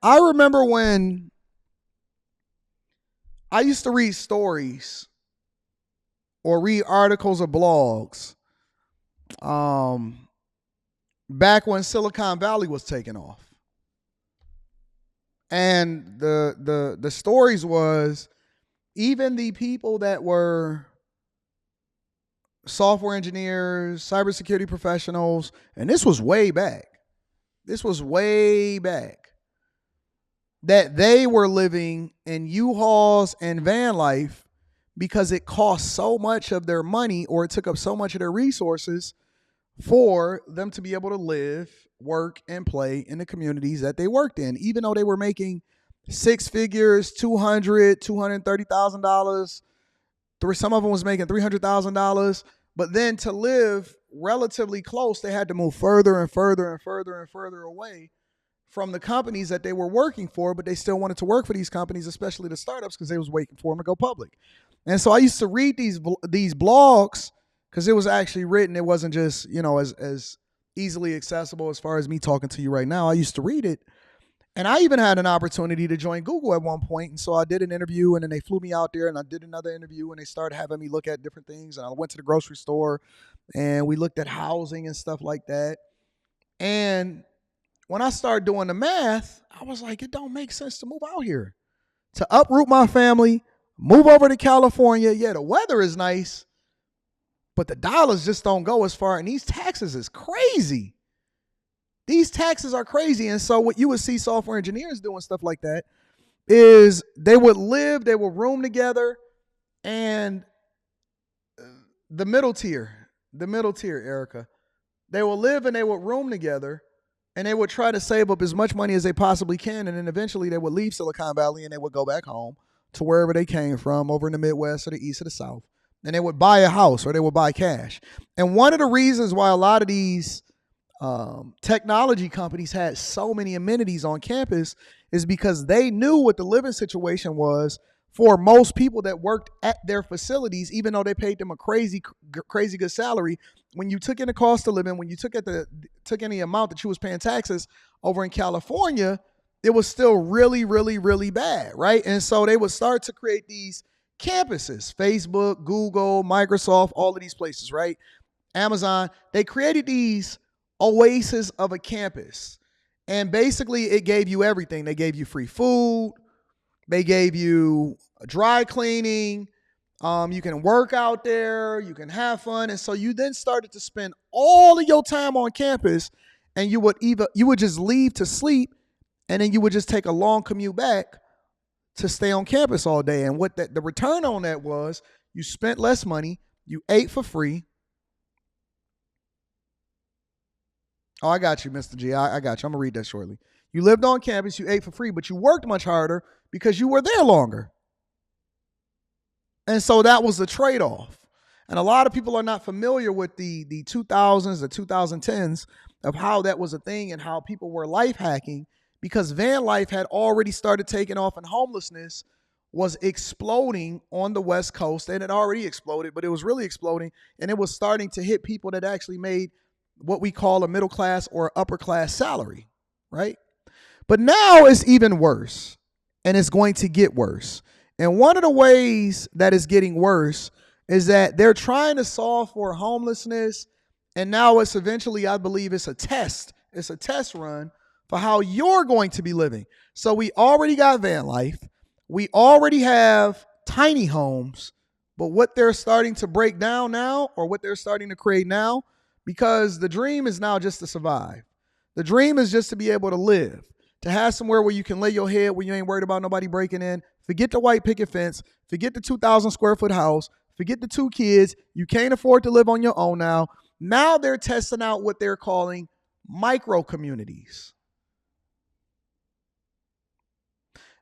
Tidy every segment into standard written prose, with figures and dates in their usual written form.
I remember when I used to read stories or read articles or blogs um, back when Silicon Valley was taking off. And the stories was even the people that were software engineers, cybersecurity professionals, and this was way back. This was way back. That they were living in U-Hauls and van life because it cost so much of their money or it took up so much of their resources for them to be able to live, work, and play in the communities that they worked in, even though they were making six figures, $230,000. Some of them was making $300,000. But then to live relatively close, they had to move further and further and further and further away from the companies that they were working for, but they still wanted to work for these companies, especially the startups, because they was waiting for them to go public. And so I used to read these blogs because it was actually written. It wasn't just, as easily accessible as far as me talking to you right now. I used to read it. And I even had an opportunity to join Google at one point. And so I did an interview, and then they flew me out there, and I did another interview, and they started having me look at different things. And I went to the grocery store, and we looked at housing and stuff like that. And when I started doing the math, I was like, it don't make sense to move out here. To uproot my family, move over to California. Yeah, the weather is nice, but the dollars just don't go as far. And these taxes is crazy. These taxes are crazy. And so what you would see software engineers doing stuff like that is they would room together, and the middle tier, Erica, they will live and they would room together, and they would try to save up as much money as they possibly can. And then eventually they would leave Silicon Valley and they would go back home to wherever they came from, over in the Midwest or the East or the South. And they would buy a house or they would buy cash. And one of the reasons why a lot of these technology companies had so many amenities on campus is because they knew what the living situation was for most people that worked at their facilities, even though they paid them a crazy good salary. When you took in the cost of living, when you took any amount that you was paying taxes over in California, it was still really, really, really bad, right? And so they would start to create these campuses, Facebook, Google, Microsoft, all of these places, right? Amazon, they created these oasis of a campus. And basically it gave you everything. They gave you free food. They gave you dry cleaning. You can work out there. You can have fun. And so you then started to spend all of your time on campus, and you would just leave to sleep, and then you would just take a long commute back to stay on campus all day. And what the return on that was, you spent less money. You ate for free. Oh, I got you, Mr. G. I got you. I'm going to read that shortly. You lived on campus, you ate for free, but you worked much harder because you were there longer. And so that was the trade-off. And a lot of people are not familiar with the 2000s, the 2010s, of how that was a thing and how people were life hacking, because van life had already started taking off and homelessness was exploding on the West Coast. And it already exploded, but it was really exploding. And it was starting to hit people that actually made what we call a middle class or upper class salary, right? But now it's even worse, and it's going to get worse. And one of the ways that it's getting worse is that they're trying to solve for homelessness, and now it's eventually, I believe it's a test. It's a test run for how you're going to be living. So we already got van life. We already have tiny homes, but what they're starting to break down now, or what they're starting to create now, because the dream is now just to survive. The dream is just to be able to live, to have somewhere where you can lay your head, where you ain't worried about nobody breaking in. Forget the white picket fence. Forget the 2,000 square foot house. Forget the 2 kids. You can't afford to live on your own now. Now they're testing out what they're calling micro communities.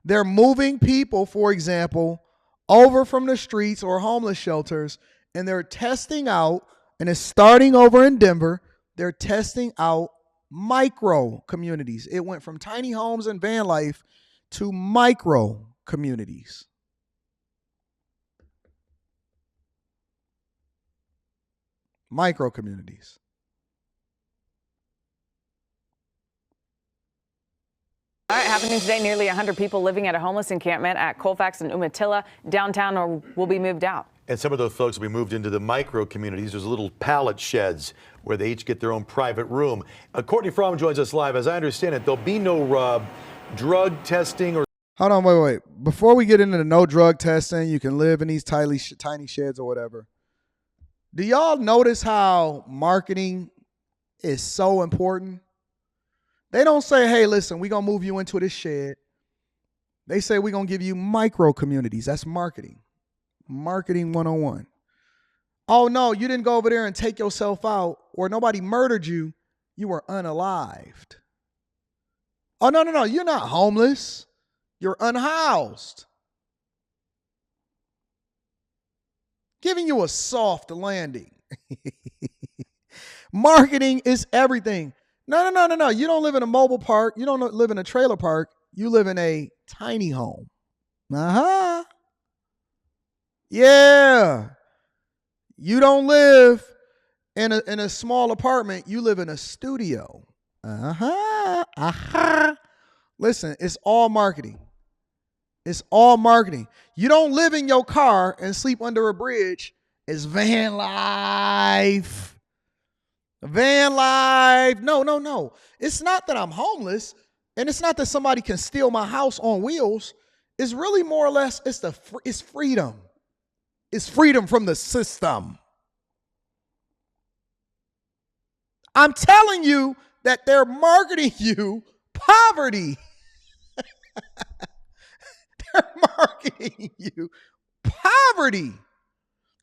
They're moving people, for example, over from the streets or homeless shelters, and they're testing out, and it's starting over in Denver, they're testing out micro communities. It went from tiny homes and van life to micro communities. Micro communities. All right, happening today, nearly 100 people living at a homeless encampment at Colfax and Umatilla downtown will be moved out. And some of those folks will be moved into the micro communities. There's little pallet sheds where they each get their own private room. Courtney Fromm joins us live. As I understand it, there'll be no drug testing or... Hold on, wait. Before we get into the no drug testing, you can live in these tiny sheds or whatever. Do y'all notice how marketing is so important? They don't say, hey, listen, we're going to move you into this shed. They say we're going to give you micro communities. That's marketing. Marketing 101. Oh, no, you didn't go over there and take yourself out or nobody murdered you. You were unalived. Oh, no. You're not homeless. You're unhoused. Giving you a soft landing. Marketing is everything. No. You don't live in a mobile park. You don't live in a trailer park. You live in a tiny home. Yeah. You don't live in a small apartment. You live in a studio. Listen, it's all marketing. It's all marketing. You don't live in your car and sleep under a bridge. It's van life. Van life. No. It's not that I'm homeless, and it's not that somebody can steal my house on wheels. It's really more or less, it's freedom. It's freedom from the system. I'm telling you that they're marketing you poverty. They're marketing you poverty.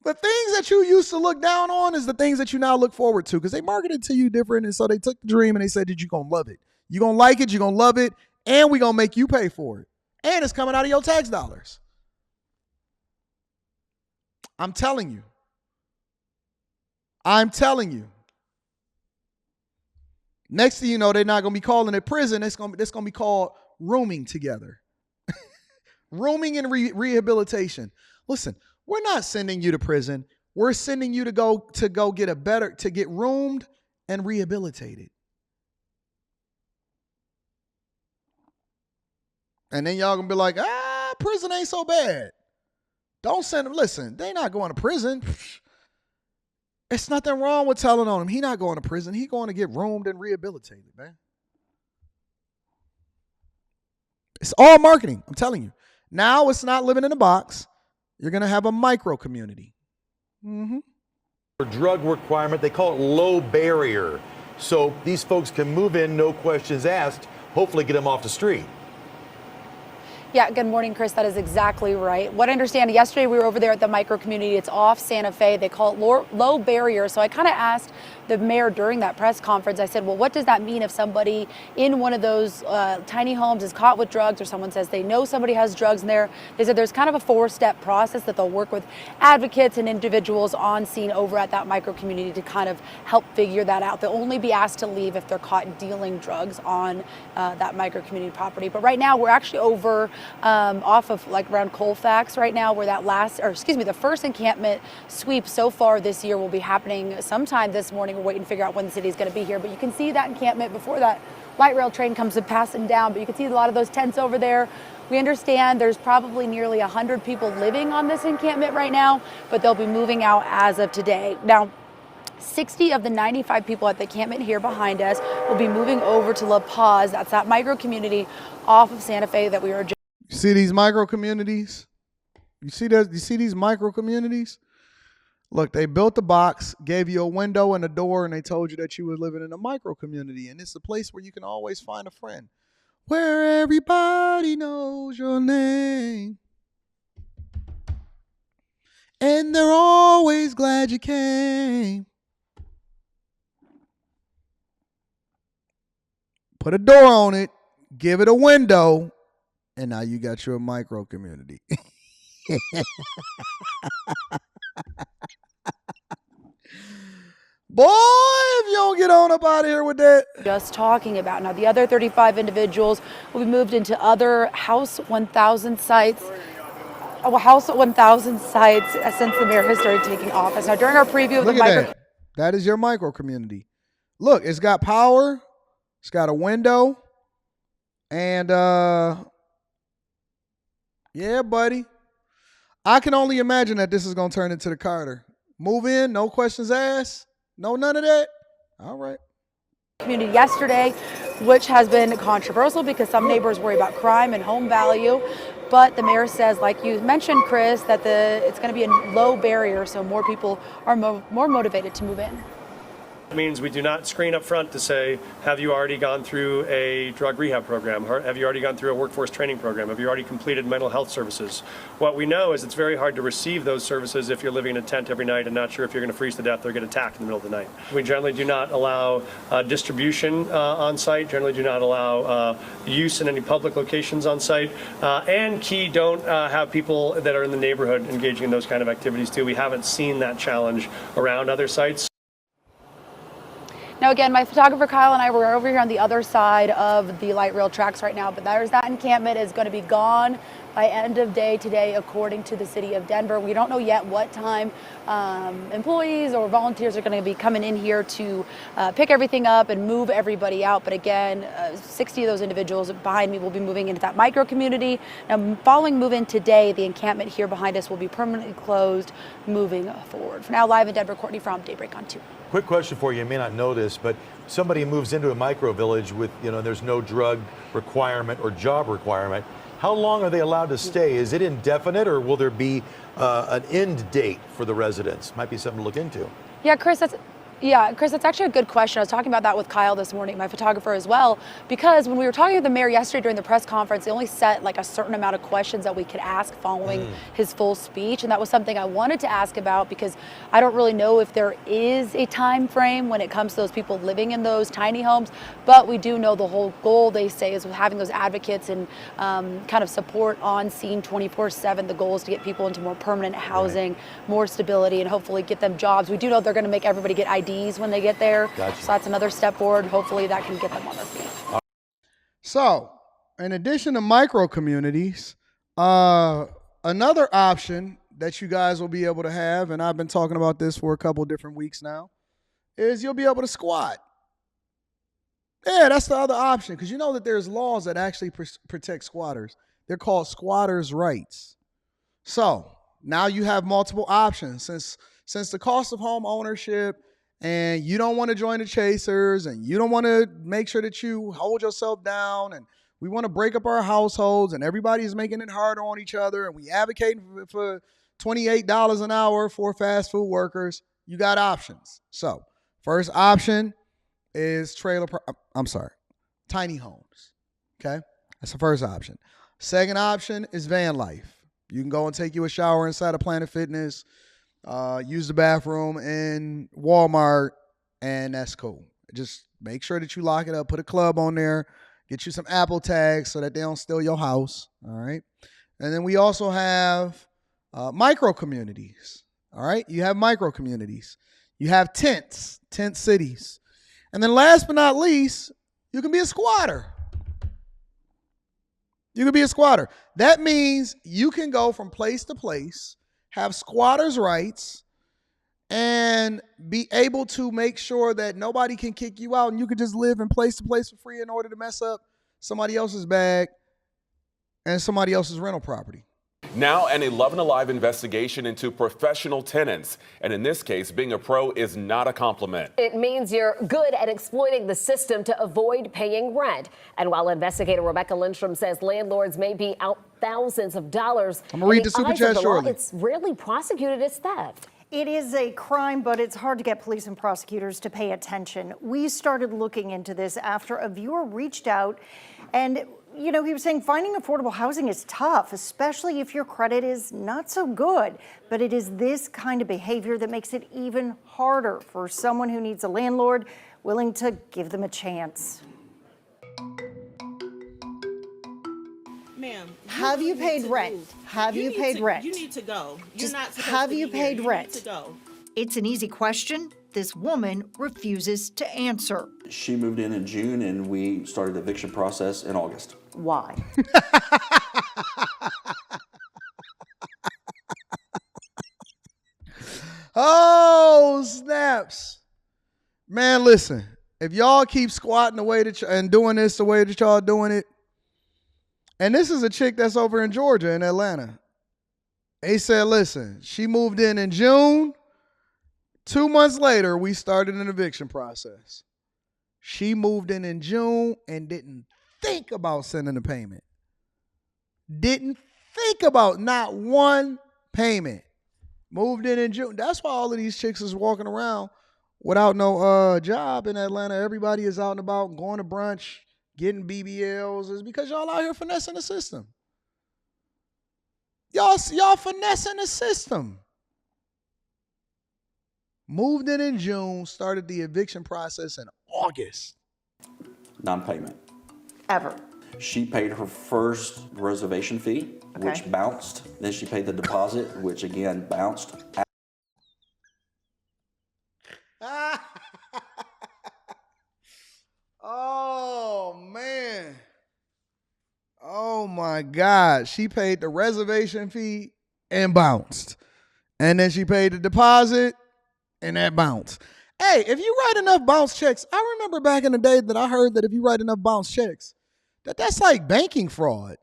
The things that you used to look down on is the things that you now look forward to because they marketed to you different. And so they took the dream and they said that you're going to love it. You're going to like it. You're going to love it. And we're going to make you pay for it. And it's coming out of your tax dollars. I'm telling you. Next thing you know, they're not going to be calling it prison. It's going to be called rooming together. Rooming and rehabilitation. Listen. We're not sending you to prison. We're sending you to go get roomed and rehabilitated. And then y'all gonna be like, prison ain't so bad. Don't send them. Listen, they not going to prison. It's nothing wrong with telling on him. He not going to prison. He going to get roomed and rehabilitated, man. It's all marketing. I'm telling you. Now it's not living in a box. You're going to have a micro community. Drug requirement, they call it low barrier. So these folks can move in, no questions asked, hopefully get them off the street. Yeah, good morning, Chris. That is exactly right. What I understand, yesterday we were over there at the micro community. It's off Santa Fe. They call it low barrier. So I kind of asked the mayor during that press conference, I said, well, what does that mean if somebody in one of those tiny homes is caught with drugs or someone says they know somebody has drugs in there? They said there's kind of a 4-step process that they'll work with advocates and individuals on scene over at that micro community to kind of help figure that out. They'll only be asked to leave if they're caught dealing drugs on that micro community property. But right now we're actually over off of like around Colfax right now where the first encampment sweep so far this year will be happening sometime this morning. We're waiting to figure out when the city is going to be here, but you can see that encampment before that light rail train comes and passing down, but you can see a lot of those tents over there. We understand there's probably nearly 100 people living on this encampment right now, but they'll be moving out as of today. Now, 60 of the 95 people at the encampment here behind us will be moving over to La Paz. That's that micro community off of Santa Fe that we were just. You see these micro communities? You see these micro communities? Look, they built a box, gave you a window and a door, and they told you that you were living in a micro community. And it's a place where you can always find a friend. Where everybody knows your name. And they're always glad you came. Put a door on it, give it a window, and now you got your micro community. Boy, if you don't get on up out of here with that. Just talking about. Now, the other 35 individuals will be moved into other House 1000 sites. House 1000 sites since the mayor has started taking office. Now, during our preview of Look the at that is your micro community. Look, it's got power. It's got a window. And yeah, buddy. I can only imagine that this is going to turn into the Carter. Move in, no questions asked, no none of that. All right. Community yesterday, which has been controversial because some neighbors worry about crime and home value. But the mayor says, like you mentioned, Chris, that it's going to be a low barrier, so more people are more motivated to move in. It means we do not screen up front to say, have you already gone through a drug rehab program? Have you already gone through a workforce training program? Have you already completed mental health services? What we know is it's very hard to receive those services if you're living in a tent every night and not sure if you're going to freeze to death or get attacked in the middle of the night. We generally do not allow distribution on site, generally do not allow use in any public locations on site, and don't have people that are in the neighborhood engaging in those kind of activities too. We haven't seen that challenge around other sites. Now, again, my photographer Kyle and I were over here on the other side of the light rail tracks right now, but that encampment is going to be gone by end of day today, according to the city of Denver. We don't know yet what time employees or volunteers are going to be coming in here to pick everything up and move everybody out. But again, 60 of those individuals behind me will be moving into that micro community. Now, following move-in today, the encampment here behind us will be permanently closed moving forward. For now, live in Denver, Courtney Fromm, Daybreak on 2. Quick question for you. You may not know this, but somebody moves into a micro village with, there's no drug requirement or job requirement. How long are they allowed to stay? Is it indefinite, or will there be an end date for the residents? Might be something to look into. Yeah, Chris, that's actually a good question. I was talking about that with Kyle this morning, my photographer as well, because when we were talking to the mayor yesterday during the press conference, they only set like a certain amount of questions that we could ask following his full speech. And that was something I wanted to ask about because I don't really know if there is a time frame when it comes to those people living in those tiny homes, but we do know the whole goal, they say, is with having those advocates and kind of support on scene 24/7. The goal is to get people into more permanent housing, more stability, and hopefully get them jobs. We do know they're going to make everybody get IDs when they get there. Gotcha. So that's another step forward. Hopefully that can get them on their feet. So, in addition to micro communities, another option that you guys will be able to have, and I've been talking about this for a couple different weeks now, is you'll be able to squat. Yeah, that's the other option, because you know that there's laws that actually protect squatters. They're called squatters' rights. So, now you have multiple options. Since the cost of home ownership, and you don't want to join the chasers, and you don't want to make sure that you hold yourself down, and we want to break up our households, and everybody's making it harder on each other, and we advocate for $28 an hour for fast food workers, you got options. So, first option is tiny homes. Okay? That's the first option. Second option is van life. You can go and take you a shower inside a Planet Fitness, use the bathroom in Walmart, and that's cool. Just make sure that you lock it up, put a club on there, get you some Apple tags so that they don't steal your house, all right? And then we also have micro communities, all right? You have micro communities. You have tent cities. And then last but not least, you can be a squatter. You can be a squatter. That means you can go from place to place, have squatters' rights, and be able to make sure that nobody can kick you out, and you can just live in place to place for free in order to mess up somebody else's bag and somebody else's rental property. Now an 11 Alive investigation into professional tenants. And in this case, being a pro is not a compliment. It means you're good at exploiting the system to avoid paying rent. And while investigator Rebecca Lindstrom says landlords may be out thousands of dollars, I'm going to read the super chat shortly. It's rarely prosecuted as theft. It is a crime, but it's hard to get police and prosecutors to pay attention. We started looking into this after a viewer reached out and he was saying finding affordable housing is tough, especially if your credit is not so good. But it is this kind of behavior that makes it even harder for someone who needs a landlord willing to give them a chance. Ma'am, have you paid rent? Have you paid rent? You need to go. You're Just not supposed have to you be here. paid You rent? need to go. It's an easy question. This woman refuses to answer. She moved in June, and we started the eviction process in August. Why? Oh, snaps. Man, listen, if y'all keep squatting the way that and doing this the way that y'all doing it, And this is a chick that's over in Georgia, in Atlanta. They said, listen, she moved in June. 2 months later, we started an eviction process. She moved in June and didn't think about sending a payment. Didn't think about not one payment. Moved in June. That's why all of these chicks is walking around without no job in Atlanta. Everybody is out and about, going to brunch, getting BBLs. Is because y'all out here finessing the system. Y'all finessing the system. Moved in June, started the eviction process in August. Non-payment. Ever. She paid her first reservation fee, which bounced. Then she paid the deposit, which again bounced. Oh, man. Oh, my God. She paid the reservation fee and bounced. And then she paid the deposit and that bounced. Hey, if you write enough bounce checks, I remember back in the day that I heard that if you write enough bounce checks, that's like banking fraud.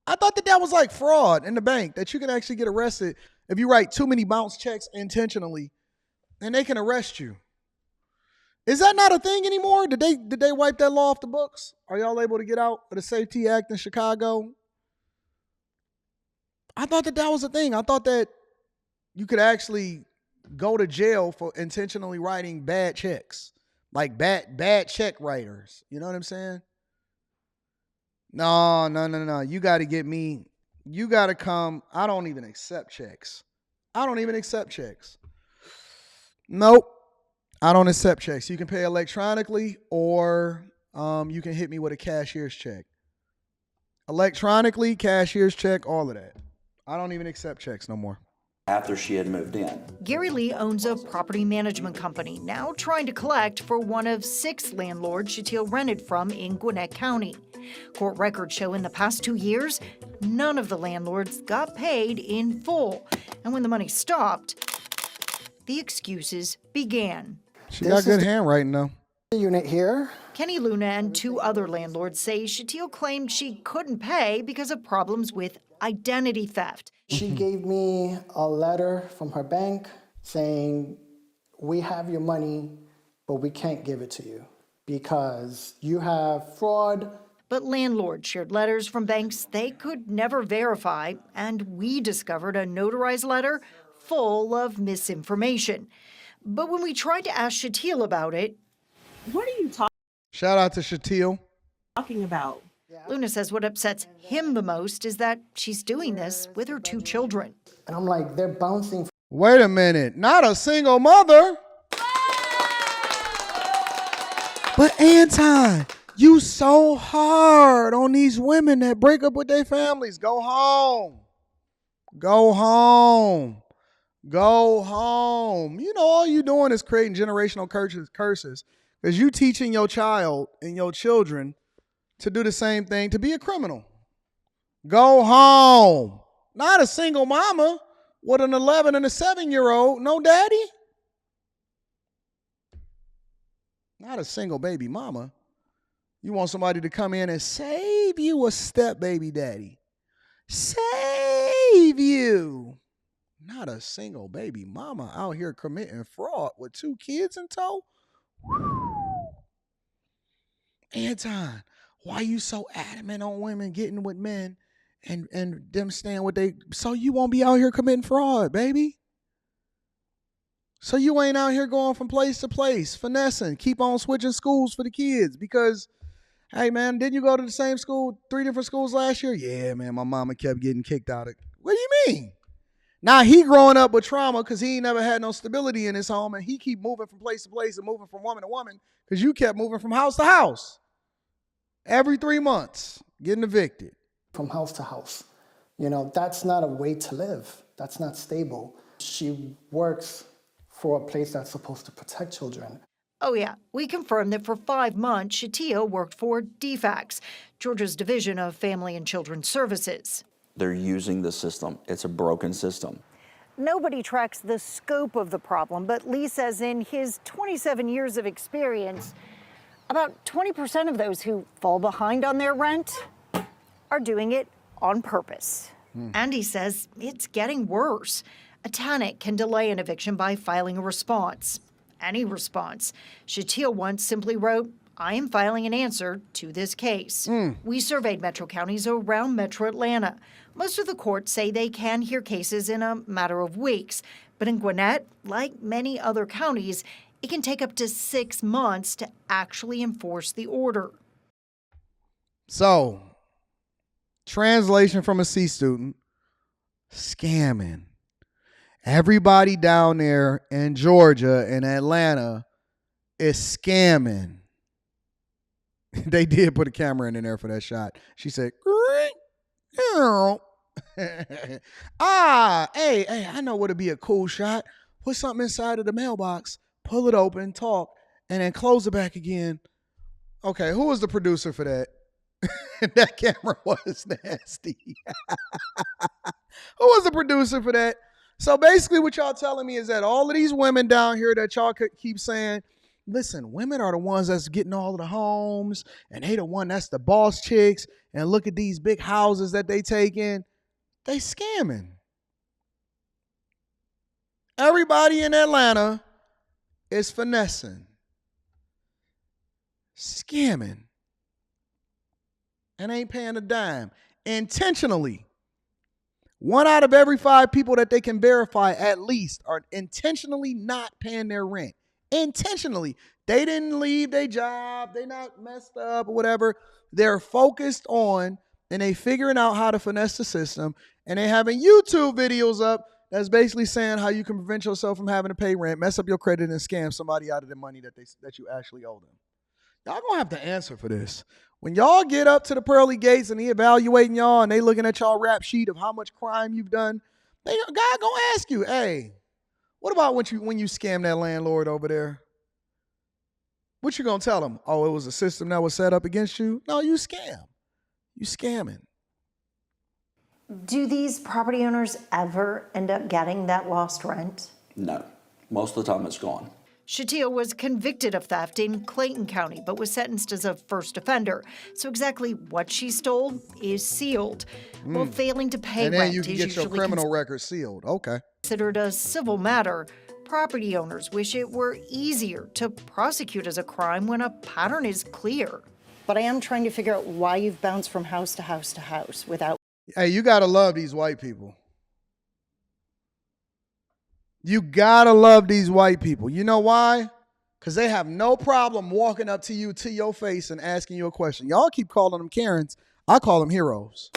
I thought that was like fraud in the bank, that you can actually get arrested if you write too many bounce checks intentionally, and they can arrest you. Is that not a thing anymore? Did they wipe that law off the books? Are y'all able to get out of the Safety Act in Chicago? I thought that was a thing. I thought that you could actually go to jail for intentionally writing bad checks, like bad check writers. You know what I'm saying? No. You got to get me. You got to come. I don't even accept checks. Nope. I don't accept checks. You can pay electronically, or you can hit me with a cashier's check. Electronically, cashier's check, all of that. I don't even accept checks no more. After she had moved in. Gary Lee owns a property management company, now trying to collect for one of 6 landlords Shatil rented from in Gwinnett County. Court records show in the past 2 years, none of the landlords got paid in full. And when the money stopped, the excuses began. She got good handwriting, though. Unit here. Kenny Luna and 2 other landlords say Shatil claimed she couldn't pay because of problems with identity theft. She gave me a letter from her bank saying, we have your money, but we can't give it to you because you have fraud. But landlords shared letters from banks they could never verify, and we discovered a notarized letter full of misinformation. But when we tried to ask Shatil about it, what are you Shout out to Shatil. talking about? Luna says what upsets him the most is that she's doing this with her 2 children. And I'm like, they're bouncing. Wait a minute. Not a single mother. But Anton, you so hard on these women that break up with their families. Go home. Go home. Go home. You know, all you doing is creating generational curses because you teaching your child and your children to do the same thing, to be a criminal. Go home. Not a single mama with an 11 and a 7-year-old. No daddy. Not a single baby mama. You want somebody to come in and save you, a step baby daddy. Save you. Not a single baby mama out here committing fraud with 2 kids in tow. Anton, why you so adamant on women getting with men and them staying with they, so you won't be out here committing fraud, baby? So you ain't out here going from place to place, finessing, keep on switching schools for the kids because, hey, man, didn't you go to the same school, 3 different schools last year? Yeah, man, my mama kept getting kicked out of. What do you mean? Now he growing up with trauma because he ain't never had no stability in his home, and he keep moving from place to place and moving from woman to woman because you kept moving from house to house. Every 3 months, getting evicted. From house to house. You know, that's not a way to live. That's not stable. She works for a place that's supposed to protect children. Oh, yeah. We confirmed that for 5 months, Shatil worked for DFACS, Georgia's Division of Family and Children's Services. They're using the system. It's a broken system. Nobody tracks the scope of the problem, but Lee says in his 27 years of experience, about 20% of those who fall behind on their rent are doing it on purpose. Andy says it's getting worse. A tenant can delay an eviction by filing a response. Any response. Shatil once simply wrote, "I am filing an answer to this case." We surveyed metro counties around metro Atlanta. Most of the courts say they can hear cases in a matter of weeks. But in Gwinnett, like many other counties, it can take up to 6 months to actually enforce the order. So, translation from a C student, scamming. Everybody down there in Georgia and Atlanta is scamming. They did put a camera in there for that shot. She said, hey, I know what'd be a cool shot. Put something inside of the mailbox, pull it open, talk, and then close it back again. Okay, who was the producer for that? That camera was nasty. Who was the producer for that? So basically what y'all telling me is that all of these women down here that y'all keep saying, listen, women are the ones that's getting all of the homes, and they the one that's the boss chicks, and look at these big houses that they take in. They scamming. Everybody in Atlanta is finessing, scamming, and ain't paying a dime intentionally. 1 out of every 5 people that they can verify at least are intentionally not paying their rent. Intentionally. They didn't leave their job. They not messed up or whatever. They're focused on, and they figuring out how to finesse the system, and they having YouTube videos up that's basically saying how you can prevent yourself from having to pay rent, mess up your credit, and scam somebody out of the money that you actually owe them. Y'all gonna have to answer for this. When y'all get up to the pearly gates and he evaluating y'all and they looking at y'all rap sheet of how much crime you've done, God gonna ask you, hey, what about when you scam that landlord over there? What you gonna tell them? Oh, it was a system that was set up against you? No, you scam. You scamming. Do these property owners ever end up getting that lost rent? No. Most of the time it's gone. Shatil was convicted of theft in Clayton County, but was sentenced as a first offender. So exactly what she stole is sealed. Well, failing to pay and then rent you can is get your usually criminal record sealed. Okay. considered a civil matter. Property owners wish it were easier to prosecute as a crime when a pattern is clear. But I am trying to figure out why you've bounced from house to house to house without. Hey, you gotta love these white people. You gotta love these white people. You know why? Because they have no problem walking up to you, to your face, and asking you a question. Y'all keep calling them Karens. I call them heroes.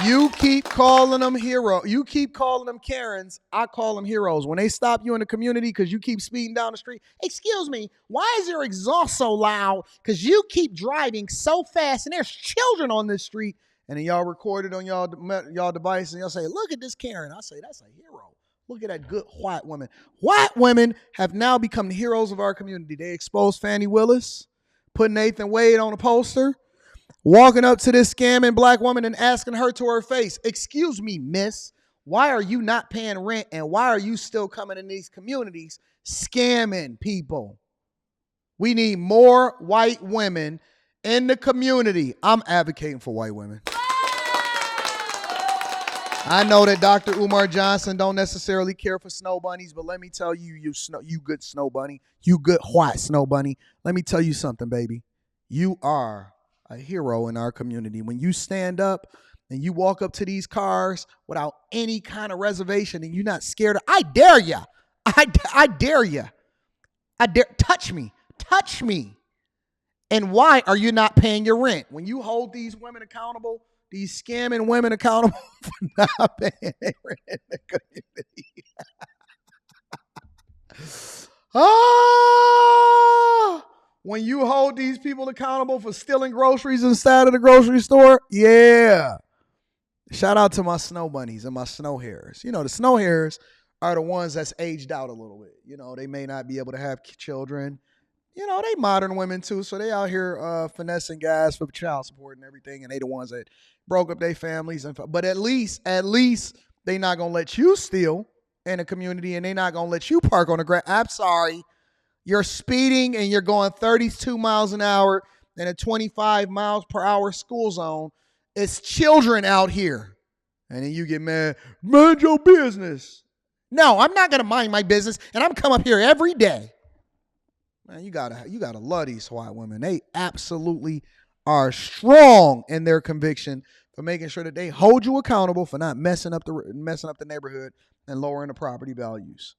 You keep calling them heroes. You keep calling them Karens. I call them heroes. When they stop you in the community because you keep speeding down the street, excuse me, why is your exhaust so loud? Because you keep driving so fast and there's children on this street. And then y'all record it on y'all device and y'all say, look at this Karen. I say, that's a hero. Look at that good white woman. White women have now become the heroes of our community. They exposed Fannie Willis, put Nathan Wade on a poster, walking up to this scamming black woman and asking her to her face, excuse me, miss, why are you not paying rent and why are you still coming in these communities scamming people? We need more white women in the community. I'm advocating for white women. I know that Dr. Umar Johnson don't necessarily care for snow bunnies, but let me tell you, you good snow bunny, you good white snow bunny, let me tell you something, baby. You are a hero in our community. When you stand up and you walk up to these cars without any kind of reservation and you're not scared, I dare you. I dare you. Touch me. And why are you not paying your rent? When you hold these women accountable, these scamming women accountable for not paying their rent in the community. When you hold these people accountable for stealing groceries inside of the grocery store, yeah. Shout out to my snow bunnies and my snow hares. You know, the snow hares are the ones that's aged out a little bit. You know, they may not be able to have children. You know, they modern women too, so they out here finessing guys for child support and everything, and they the ones that broke up their families. But at least they not gonna let you steal in a community, and they not gonna let you park on the grass. I'm sorry, you're speeding and you're going 32 miles an hour, in a 25 miles per hour school zone. It's children out here. And then you get mad, mind your business. No, I'm not going to mind my business, and I'm come up here every day. Man, you gotta love these white women. They absolutely are strong in their conviction for making sure that they hold you accountable for not messing up the neighborhood and lowering the property values.